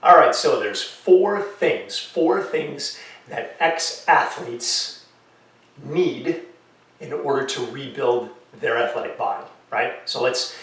All right, so there's four things that ex-athletes need in order to rebuild their athletic body, right? So let's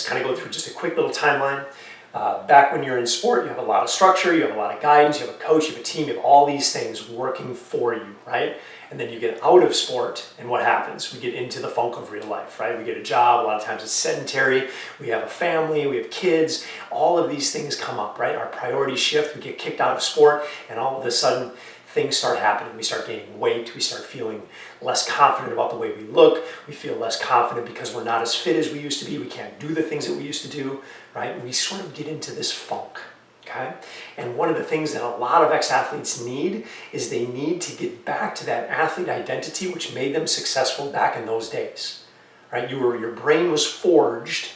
kind of go through just a quick little timeline. Back when you're in sport, you have a lot of structure, you have a lot of guidance, you have a coach, you have a team, you have all these things working for you, right? And then you get out of sport, and what happens? We get into the funk of real life, right? We get a job, a lot of times it's sedentary, we have a family, we have kids, all of these things come up, right? Our priorities shift, we get kicked out of sport, and all of a sudden, things start happening. We start gaining weight, we start feeling less confident about the way we look, we feel less confident because we're not as fit as we used to be, we can't do the things that we used to do, right? We sort of get into this funk, okay? And one of the things that a lot of ex-athletes need is they need to get back to that athlete identity which made them successful back in those days, right? Your brain was forged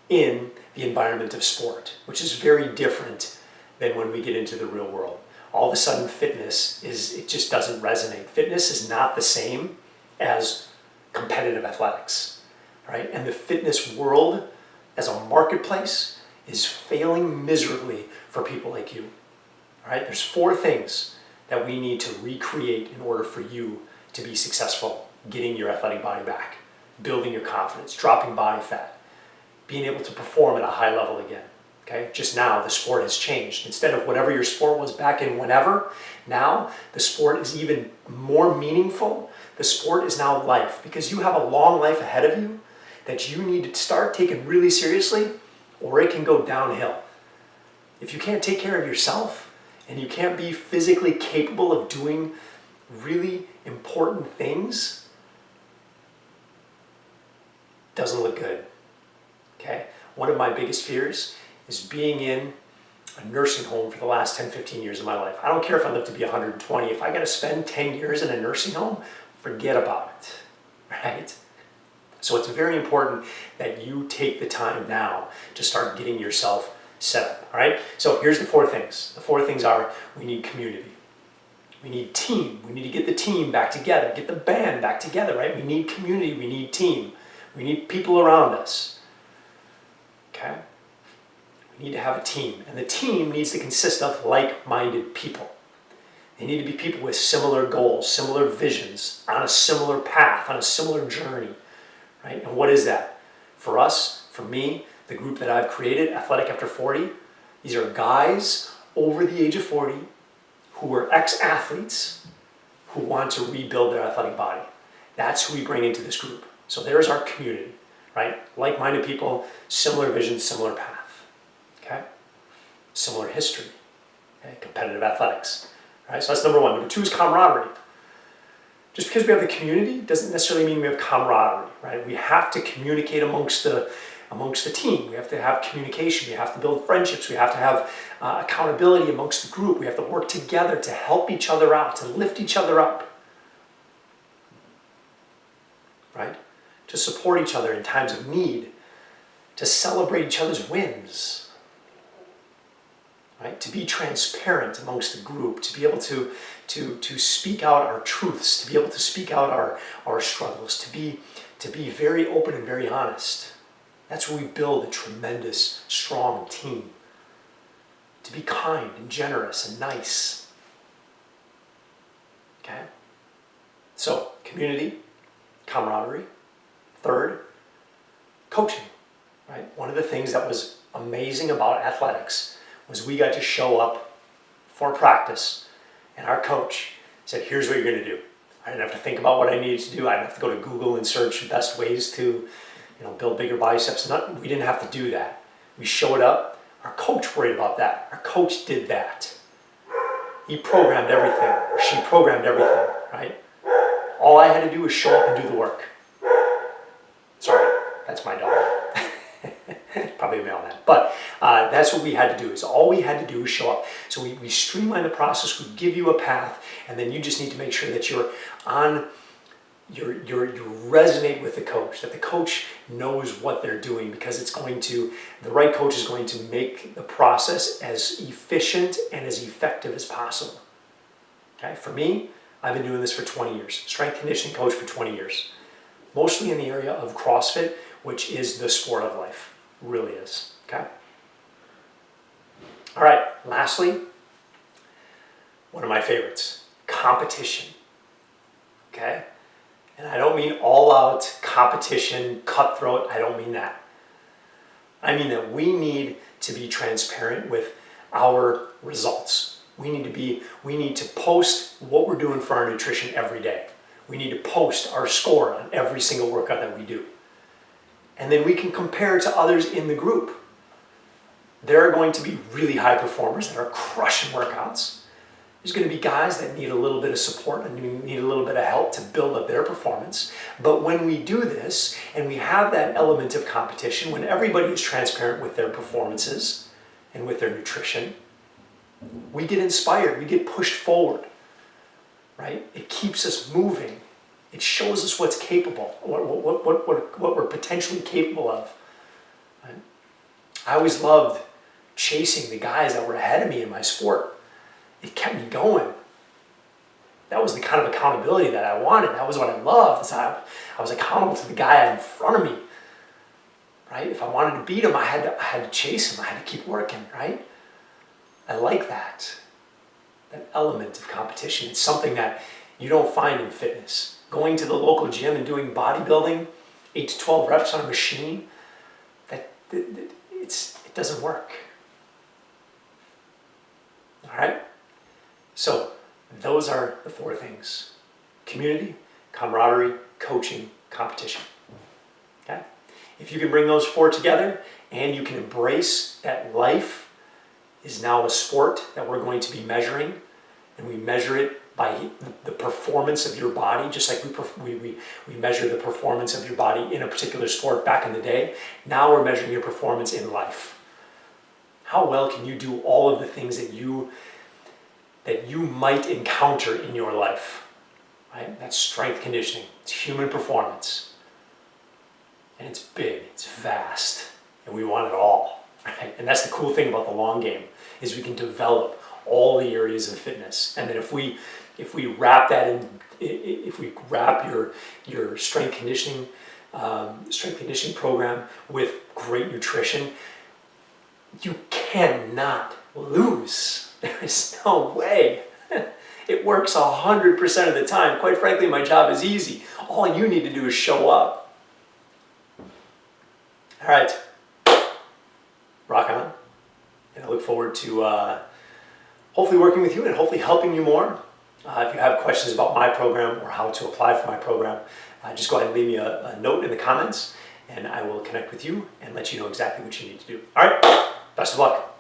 in the environment of sport, which is very different than when we get into the real world. All of a sudden it just doesn't resonate. Fitness is not the same as competitive athletics, right? And the fitness world as a marketplace is failing miserably for people like you, all right? There's four things that we need to recreate in order for you to be successful, getting your athletic body back, building your confidence, dropping body fat, being able to perform at a high level again. Okay, just now the sport has changed. Instead of whatever your sport was back in whenever, now the sport is even more meaningful. The sport is now life, because you have a long life ahead of you that you need to start taking really seriously, or it can go downhill. If you can't take care of yourself and you can't be physically capable of doing really important things, it doesn't look good. Okay, one of my biggest fears is being in a nursing home for the last 10, 15 years of my life. I don't care if I live to be 120. If I got to spend 10 years in a nursing home, forget about it, right? So it's very important that you take the time now to start getting yourself set up, all right? So here's the four things. The four things are: we need community. We need team. We need to get the team back together, get the band back together, right? We need community, we need team. We need people around us, okay? We need to have a team, and the team needs to consist of like-minded people. They need to be people with similar goals, similar visions, on a similar path, on a similar journey, right? And what is that? For us, for me, the group that I've created, Athletic After 40, these are guys over the age of 40 who were ex-athletes who want to rebuild their athletic body. That's who we bring into this group. So there's our community, right? Like-minded people, similar vision, similar path. Okay? Similar history, okay? Competitive athletics. All right? So that's number one. Number two is camaraderie. Just because we have the community doesn't necessarily mean we have camaraderie, right? We have to communicate amongst the team. We have to have communication. We have to build friendships. We have to have accountability amongst the group. We have to work together to help each other out, to lift each other up, right? To support each other in times of need, to celebrate each other's wins. Right? To be transparent amongst the group, to be able to speak out our truths, to be able to speak out our struggles, to be very open and very honest. That's where we build a tremendous, strong team. To be kind and generous and nice. Okay? So, community, camaraderie. Third, coaching. Right? One of the things that was amazing about athletics was we got to show up for practice, and our coach said, here's what you're going to do. I didn't have to think about what I needed to do. I didn't have to go to Google and search the best ways to build bigger biceps. We didn't have to do that. We showed up. Our coach worried about that. Our coach did that. He programmed everything, or she programmed everything, right? All I had to do was show up and do the work. Sorry, that's my dog. Probably a male on that. But that's what we had to do. Is all we had to do was show up. So we streamline the process. We give you a path, and then you just need to make sure that you resonate with the coach, that the coach knows what they're doing, because the right coach is going to make the process as efficient and as effective as possible. Okay? For me, I've been doing this for 20 years. Strength conditioning coach for 20 years. Mostly in the area of CrossFit, which is the sport of life. Really is. Okay? All right. lastly, one of my favorites, competition. Okay? And I don't mean all-out competition, cutthroat. I don't mean that. I mean that we need to be transparent with our results. We need to post what we're doing for our nutrition every day. We need to post our score on every single workout that we do. And then we can compare to others in the group. There are going to be really high performers that are crushing workouts. There's going to be guys that need a little bit of support and need a little bit of help to build up their performance. But when we do this and we have that element of competition, when everybody is transparent with their performances and with their nutrition, we get inspired, we get pushed forward, right? It keeps us moving. It shows us what's capable, what we're potentially capable of. Right? I always loved chasing the guys that were ahead of me in my sport. It kept me going. That was the kind of accountability that I wanted. That was what I loved. I was accountable to the guy in front of me, right? If I wanted to beat him, I had to chase him. I had to keep working, right? I like that element of competition. It's something that you don't find in fitness. Going to the local gym and doing bodybuilding, 8 to 12 reps on a machine, it doesn't work. All right? So those are the 4 things: community, camaraderie, coaching, competition. Okay? If you can bring those 4 together and you can embrace that life is now a sport that we're going to be measuring, and we measure it by the performance of your body, just like we measure the performance of your body in a particular sport back in the day. Now we're measuring your performance in life. How well can you do all of the things that you might encounter in your life, right? That's strength conditioning. It's human performance. And it's big, it's vast, and we want it all, right? And that's the cool thing about the long game, is we can develop all the areas of fitness. And then if we wrap that in, if we wrap your strength conditioning program with great nutrition, you cannot lose. There is no way. It works 100% of the time. Quite frankly, my job is easy. All you need to do is show up. All right. Rock on. And I look forward to hopefully working with you and hopefully helping you more. If you have questions about my program or how to apply for my program, just go ahead and leave me a note in the comments, and I will connect with you and let you know exactly what you need to do. All right. Best of luck.